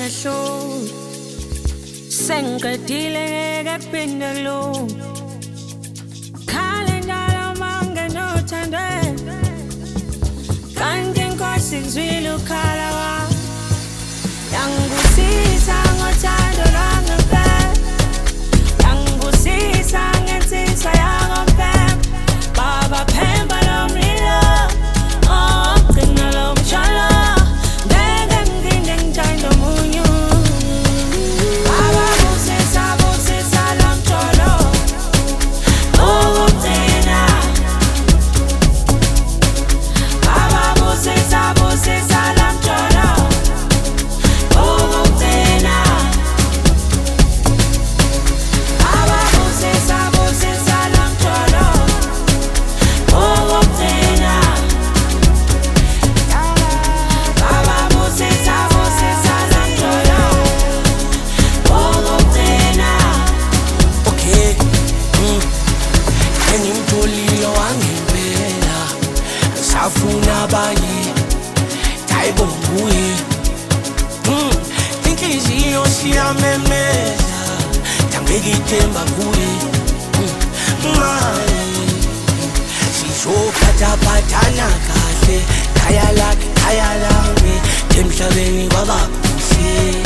ngehlula sengiqedile ngeke kuphinde kulunge khale njalo mangenothande kanti inkosi ngizwile ukhala wami yangibusisa ngothando lwangempela yangibusisa ngensisa yangempela baba phemba lomlilo ogcina lomshalo ngeke nginde ngithanda omunye baba busisa busisa lomshalo okokgcina baba busisa busisa lomshalo okokgcina baba busisa busisa lomshalo okokgcina baba busisa busisa lomshalo okokgcina. Okay, engimtholile wangempela ngisafuna abanye hayibo nguye inhliziyo siyamemeza ngibeka ithemba kuye sizophathaphathana kahle khaya lakhe khaya lami emhlabeni kwabakuhle.